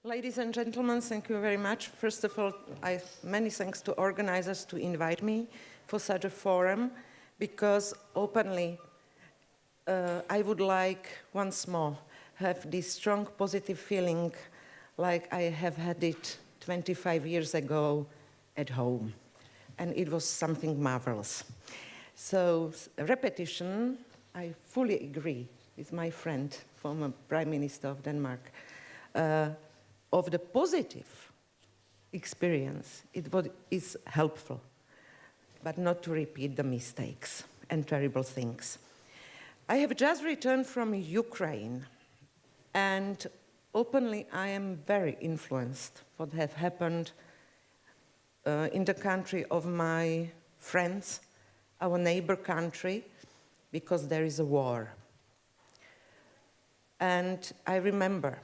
Ladies and gentlemen, thank you very much. First of all, many thanks to organizers to invite me for such a forum, because openly I would like once more have this strong positive feeling like I have had it 25 years ago at home. And it was something marvelous. So repetition, I fully agree with my friend, former Prime Minister of Denmark, of the positive experience. Is helpful, but not to repeat the mistakes and terrible things. I have just returned from Ukraine, and openly I am very influenced what has happened in the country of my friends, our neighbor country, because there is a war. And I remember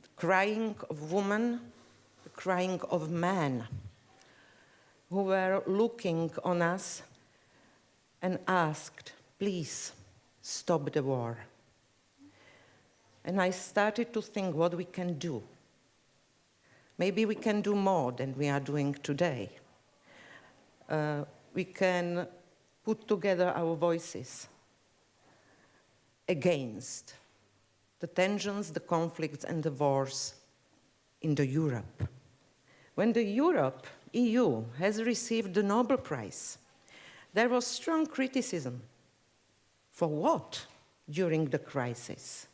the crying of women, the crying of men, who were looking on us and asked, please stop the war. And I started to think what we can do. Maybe we can do more than we are doing today. We can put together our voices against the tensions, the conflicts, and the wars in the Europe. When the EU has received the Nobel Prize, there was strong criticism. For what during the crisis?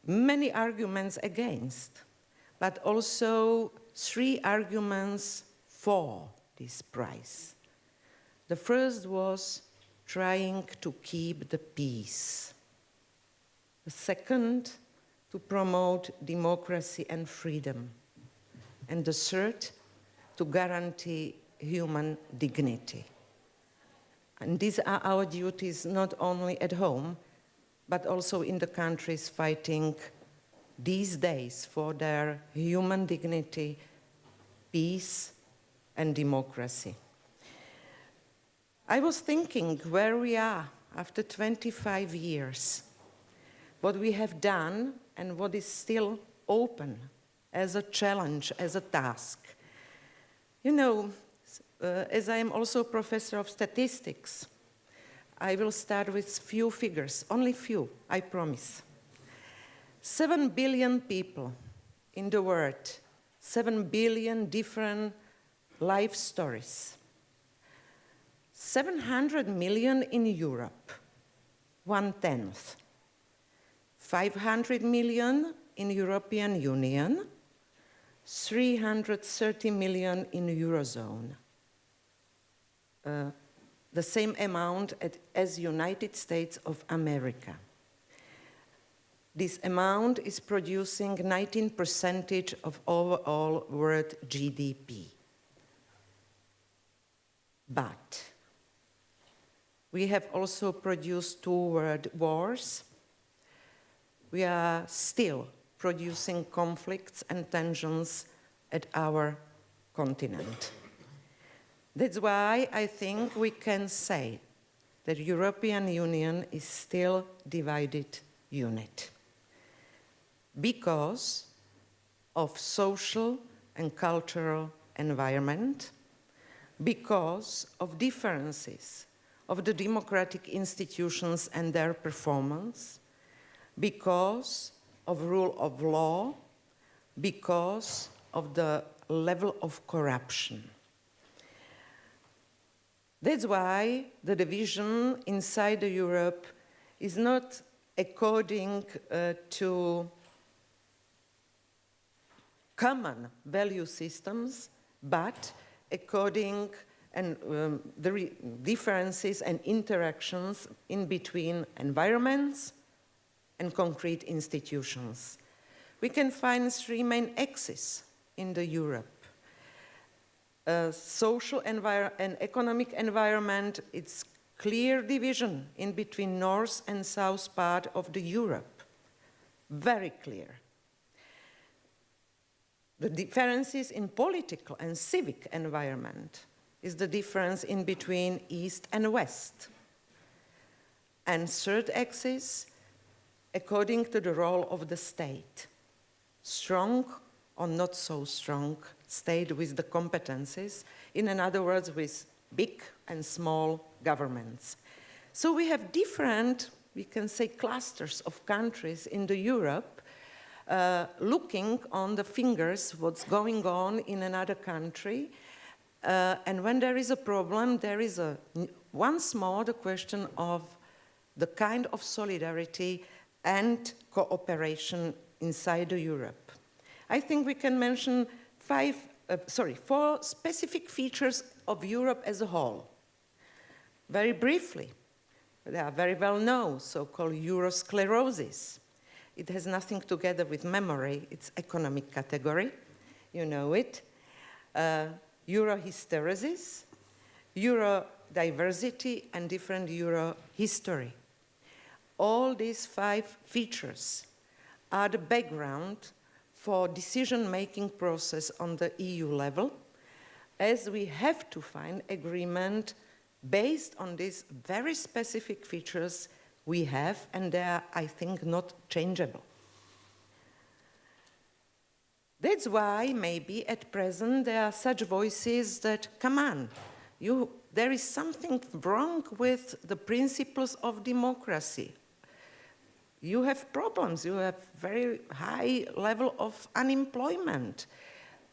Many arguments against, but also 3 arguments for this prize. The first was trying to keep the peace. The second, to promote democracy and freedom. And the third, to guarantee human dignity. And these are our duties not only at home, but also in the countries fighting these days for their human dignity, peace, and democracy. I was thinking where we are after 25 years, what we have done and what is still open as a challenge, as a task. You know, as I am also a professor of statistics, I will start with few figures, only few, I promise. 7 billion people in the world, 7 billion different life stories. 700 million in Europe, 1/10. 500 million in European Union, 330 million in Eurozone. The same amount as United States of America. This amount is producing 19% of overall world GDP. But we have also produced 2 world wars. We are still producing conflicts and tensions at our continent. That's why I think we can say that the European Union is still a divided unit because of social and cultural environment, because of differences of the democratic institutions and their performance, because of rule of law, because of the level of corruption. That's why the division inside Europe is not according to common value systems, but according and the differences and interactions in between environments and concrete institutions. We can find 3 main axes in the Europe. Social and economic environment, it's clear division in between north and south part of the Europe. Very clear. The differences in political and civic environment is the difference in between east and west. And third axis, according to the role of the state. strong or not so strong state with the competencies, in other words, with big and small governments. So we have different, we can say, clusters of countries in the Europe looking on the fingers what's going on in another country. And when there is a problem, there is once more the question of the kind of solidarity and cooperation inside Europe. I think we can mention four specific features of Europe as a whole. Very briefly, they are very well known, so-called Eurosclerosis. It has nothing together with memory, it's economic category, you know it. Eurohysteresis, Eurodiversity, and different Euro history. All these 5 features are the background for decision-making process on the EU level, as we have to find agreement based on these very specific features we have, and they are, I think, not changeable. That's why maybe at present there are such voices that, come on, there is something wrong with the principles of democracy. You have problems, you have very high level of unemployment.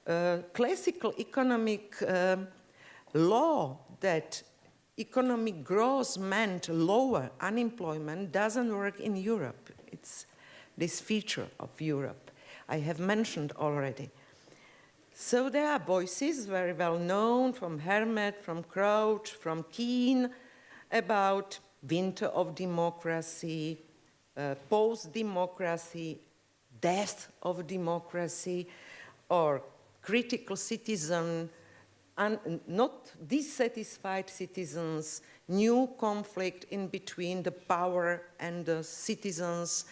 Classical economic law that economic growth meant lower unemployment doesn't work in Europe. It's this feature of Europe I have mentioned already. So there are voices very well known from Hermet, from Crouch, from Keane about winter of democracy, post-democracy, death of democracy, or critical citizen, not dissatisfied citizens, new conflict in between the power and the citizens,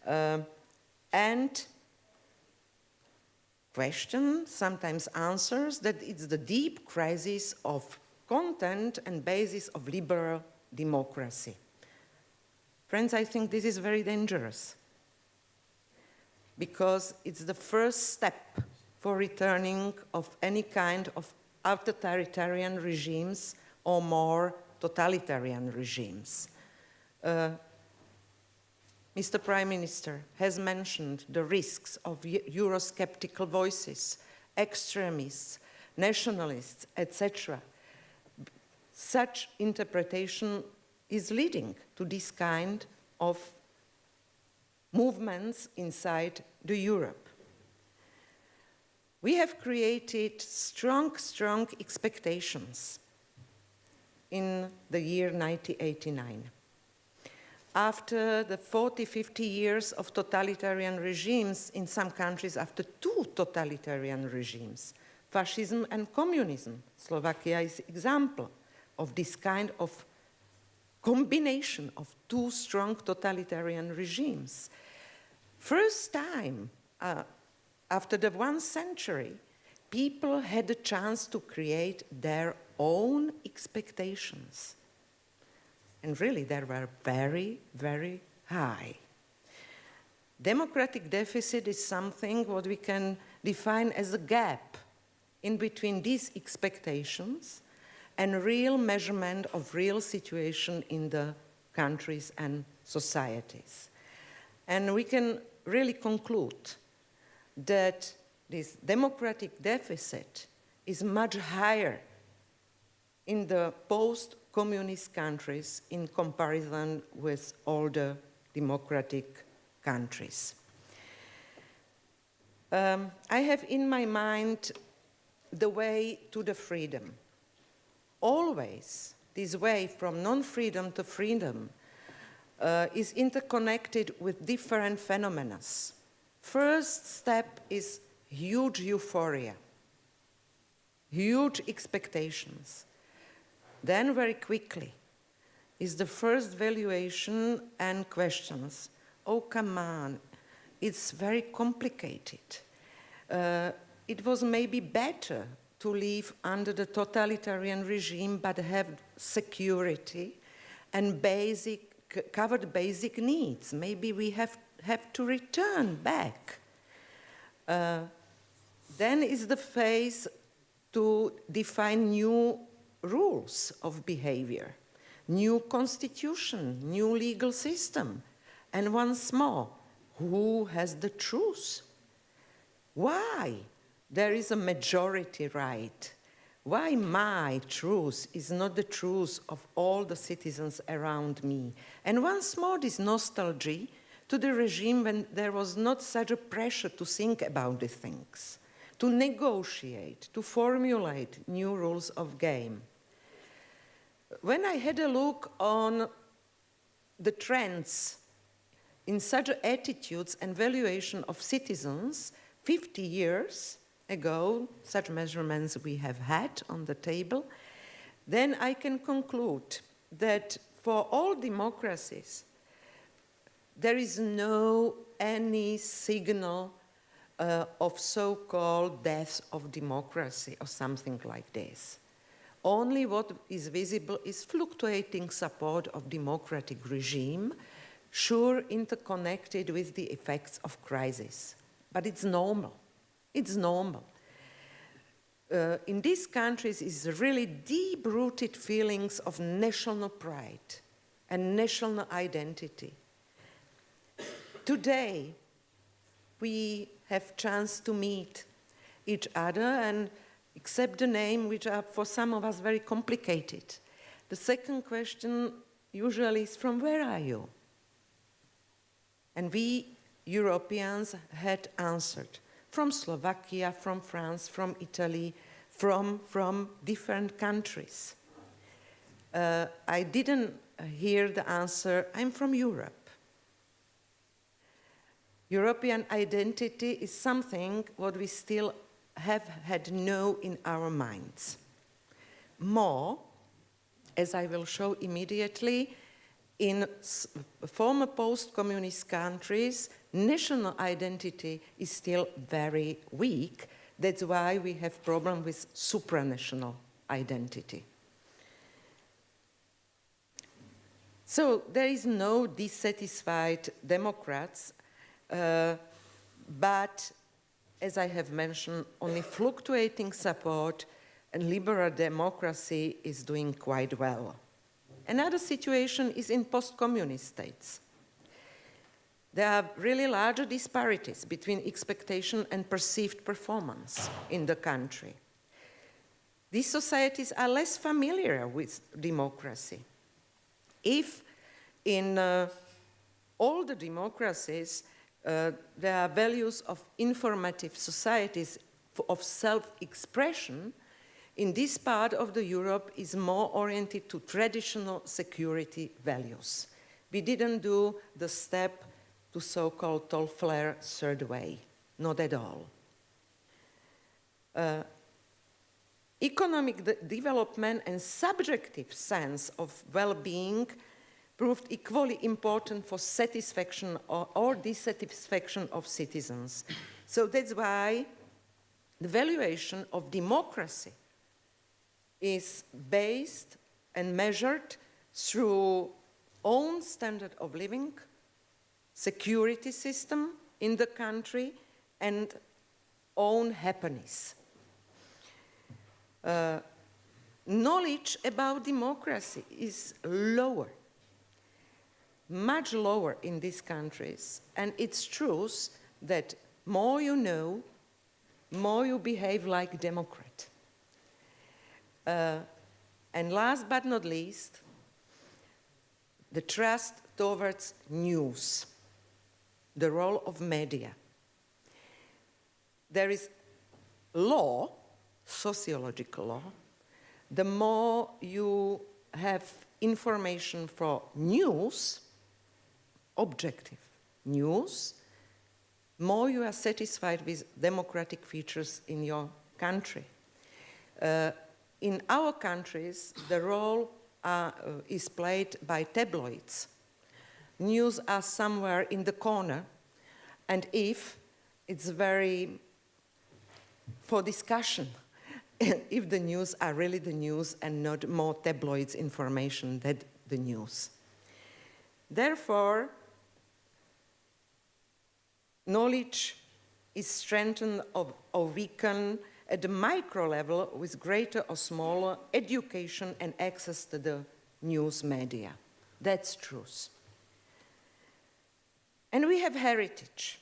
and question, sometimes answers, that it's the deep crisis of content and basis of liberal democracy. Friends, I think this is very dangerous because it's the first step for returning of any kind of authoritarian regimes or more totalitarian regimes. Mr. Prime Minister has mentioned the risks of Eurosceptical voices, extremists, nationalists, etc. Such interpretation is leading to this kind of movements inside the Europe. We have created strong expectations in the year 1989. After the 40, 50 years of totalitarian regimes in some countries, after 2 totalitarian regimes, fascism and communism, Slovakia is an example of this kind of combination of 2 strong totalitarian regimes. First time, after the 1 century, people had a chance to create their own expectations. And really, they were very, very high. Democratic deficit is something what we can define as a gap in between these expectations and real measurement of real situation in the countries and societies. And we can really conclude that this democratic deficit is much higher in the post-communist countries in comparison with all the democratic countries. I have in my mind the way to the freedom. Always, this way from non-freedom to freedom is interconnected with different phenomena. First step is huge euphoria, huge expectations. Then very quickly is the first valuation and questions. Oh, come on, it's very complicated. It was maybe better to live under the totalitarian regime but have security and covered basic needs. Maybe we have to return back. Then is the phase to define new rules of behavior, new constitution, new legal system. And once more, who has the truth? Why there is a majority right? Why my truth is not the truth of all the citizens around me? And once more, this nostalgia to the regime when there was not such a pressure to think about the things, to negotiate, to formulate new rules of game. When I had a look on the trends in such attitudes and valuation of citizens 50 years ago, such measurements we have had on the table, then I can conclude that for all democracies, there is no any signal of so-called death of democracy or something like this. Only what is visible is fluctuating support of democratic regime, sure interconnected with the effects of crisis. But it's normal. It's normal. In these countries is really deep-rooted feelings of national pride and national identity. Today, we have chance to meet each other and accept the name, which are for some of us very complicated. The second question usually is, from where are you? And we Europeans had answered, from Slovakia, from France, from Italy, from different countries. I didn't hear the answer, I'm from Europe. European identity is something what we still have had no in our minds. More, as I will show immediately, in former post-communist countries, national identity is still very weak. That's why we have problem with supranational identity. So there is no dissatisfied Democrats, but as I have mentioned, only fluctuating support and liberal democracy is doing quite well. Another situation is in post-communist states. There are really larger disparities between expectation and perceived performance in the country. These societies are less familiar with democracy. If in all the democracies there are values of informative societies of self-expression, in this part of the Europe is more oriented to traditional security values. We didn't do the step to so-called Toll-Flair third way, not at all. Economic development and subjective sense of well-being proved equally important for satisfaction or dissatisfaction of citizens. So that's why the valuation of democracy is based and measured through own standard of living, security system in the country, and own happiness. Knowledge about democracy is lower, much lower in these countries, and it's true that more you know, more you behave like a Democrat. And last but not least, the trust towards news, the role of media. There is law, sociological law. The more you have information for news, objective news, more you are satisfied with democratic features in your country. In our countries, the role is played by tabloids. News are somewhere in the corner, and if it's very for discussion, if the news are really the news and not more tabloids information than the news. Therefore, knowledge is strengthened or weakened at the micro level with greater or smaller education and access to the news media. That's truth. And we have heritage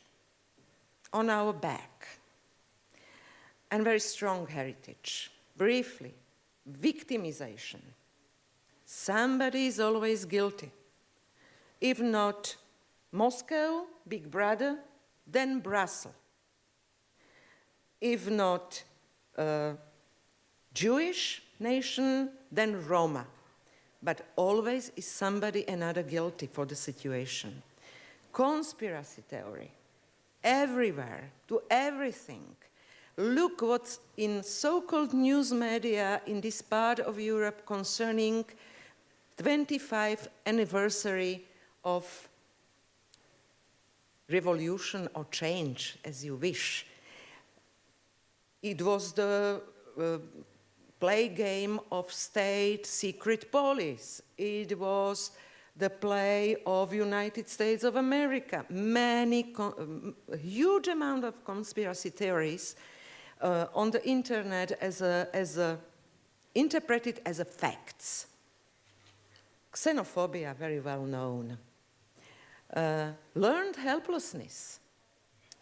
on our back, and very strong heritage. Briefly, victimization. Somebody is always guilty. If not Moscow, Big Brother, then Brussels. If not Jewish nation, then Roma. But always is somebody another guilty for the situation. Conspiracy theory, everywhere, to everything. Look what's in so-called news media in this part of Europe concerning 25th anniversary of revolution or change, as you wish. It was the play game of state secret police. It was the play of United States of America. A huge amount of conspiracy theories on the internet interpreted as facts. Xenophobia, very well known. Learned helplessness.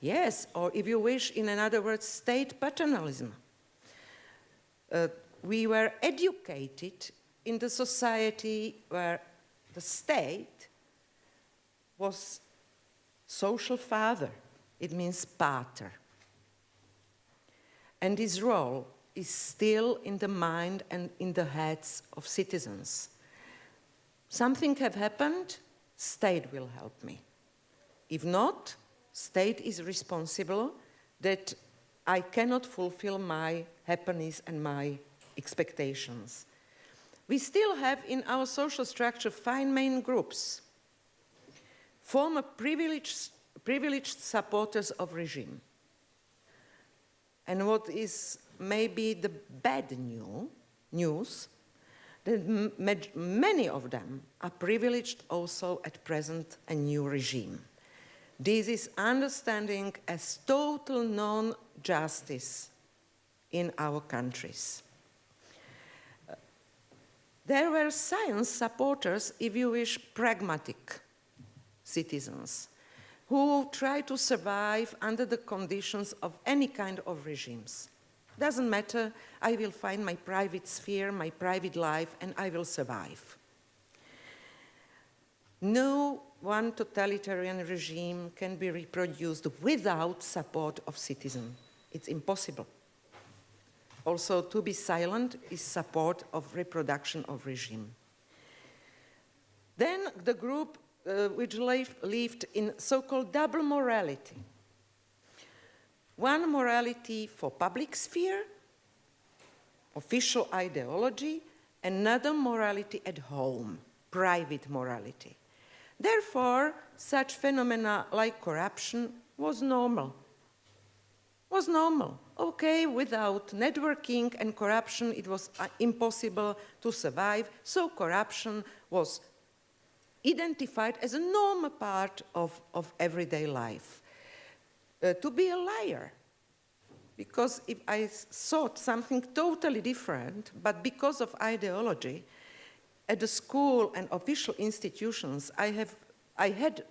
Yes, or if you wish, in other words, state paternalism. We were educated in the society where the state was social father. It means pater. And this role is still in the mind and in the heads of citizens. Something have happened, state will help me. If not, state is responsible that I cannot fulfill my happiness and my expectations. We still have in our social structure 5 main groups. Former privileged supporters of regime. And what is maybe the bad news, that many of them are privileged also at present a new regime. This is understanding as total non-justice in our countries. There were science supporters, if you wish, pragmatic citizens who try to survive under the conditions of any kind of regimes. Doesn't matter, I will find my private sphere, my private life, and I will survive. No one totalitarian regime can be reproduced without support of citizens. It's impossible. Also, to be silent is support of reproduction of regime. Then the group which lived in so-called double morality. One morality for public sphere, official ideology, another morality at home, private morality. Therefore, such phenomena like corruption was normal. Okay, without networking and corruption, it was impossible to survive, so corruption was identified as a normal part of everyday life. To be a liar, because if I thought something totally different, but because of ideology, at the school and official institutions, I had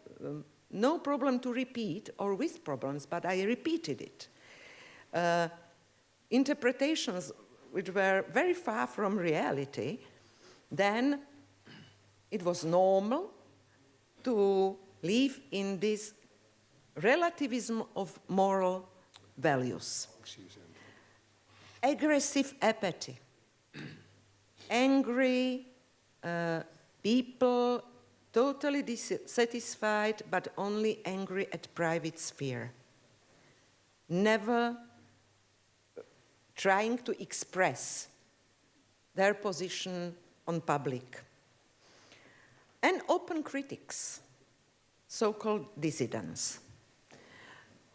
no problem to repeat, or with problems, but I repeated it. Interpretations which were very far from reality, then it was normal to live in this relativism of moral values. Aggressive apathy. Angry people, totally dissatisfied, but only angry at private sphere. Never trying to express their position on public. And open critics, so-called dissidents,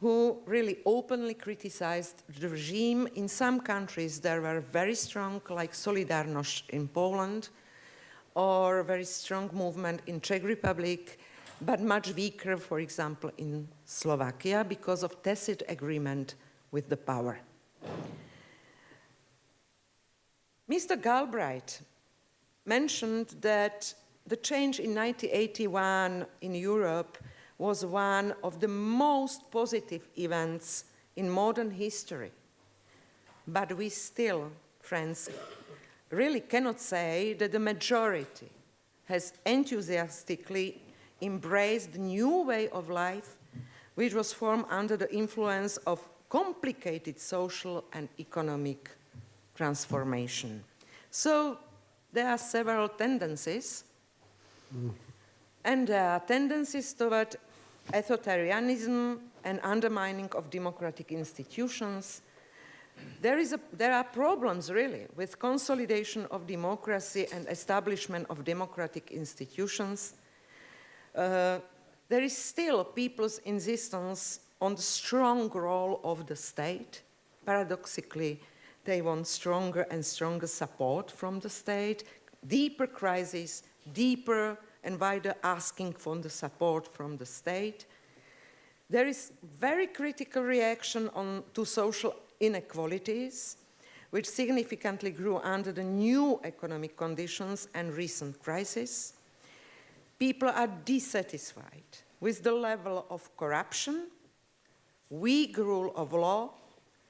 who really openly criticized the regime. In some countries, there were very strong, like Solidarność in Poland, or very strong movement in Czech Republic, but much weaker, for example, in Slovakia because of tacit agreement with the power. Mr. Galbraith mentioned that the change in 1981 in Europe was one of the most positive events in modern history. But we still, friends, really cannot say that the majority has enthusiastically embraced the new way of life which was formed under the influence of complicated social and economic transformation. So there are several tendencies, and there are tendencies toward authoritarianism and undermining of democratic institutions. There are problems, really, with consolidation of democracy and establishment of democratic institutions. There is still people's insistence on the strong role of the state. Paradoxically, they want stronger and stronger support from the state, deeper crises, deeper and wider asking for the support from the state. There is very critical reaction to social inequalities, which significantly grew under the new economic conditions and recent crises. People are dissatisfied with the level of corruption, weak rule of law,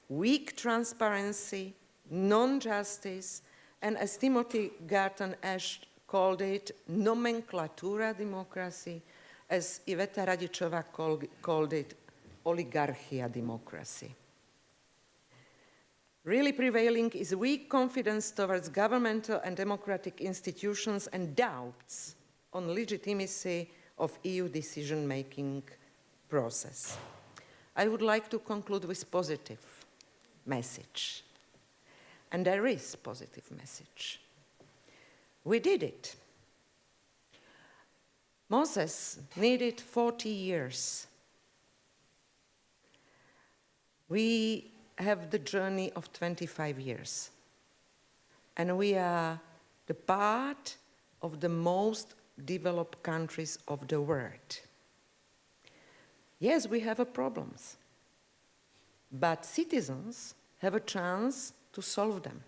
weak transparency, non-justice, and as Timothy Garton Ash called it, nomenclatura democracy, as Iveta Radicová called it, oligarchia democracy. Really prevailing is weak confidence towards governmental and democratic institutions and doubts on legitimacy of EU decision-making process. I would like to conclude with positive message. And there is positive message. We did it. Moses needed 40 years. We have the journey of 25 years. And we are the part of the most developed countries of the world. Yes, we have problems, but citizens have a chance to solve them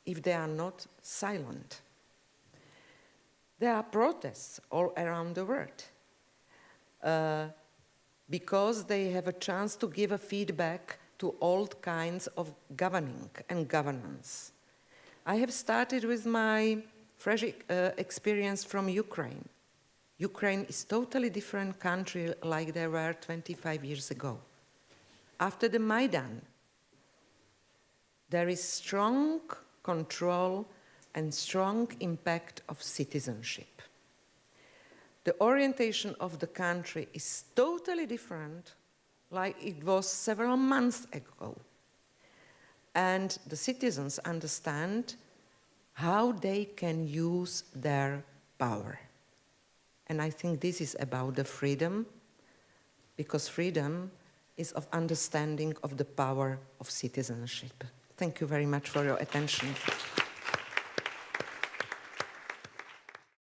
if they are not silent. There are protests all around the world because they have a chance to give a feedback to old kinds of governing and governance. I have started with my fresh experience from Ukraine. Ukraine is a totally different country like they were 25 years ago. After the Maidan, there is strong control and strong impact of citizenship. The orientation of the country is totally different like it was several months ago. And the citizens understand how they can use their power. And I think this is about the freedom, because freedom is of understanding of the power of citizenship. Thank you very much for your attention.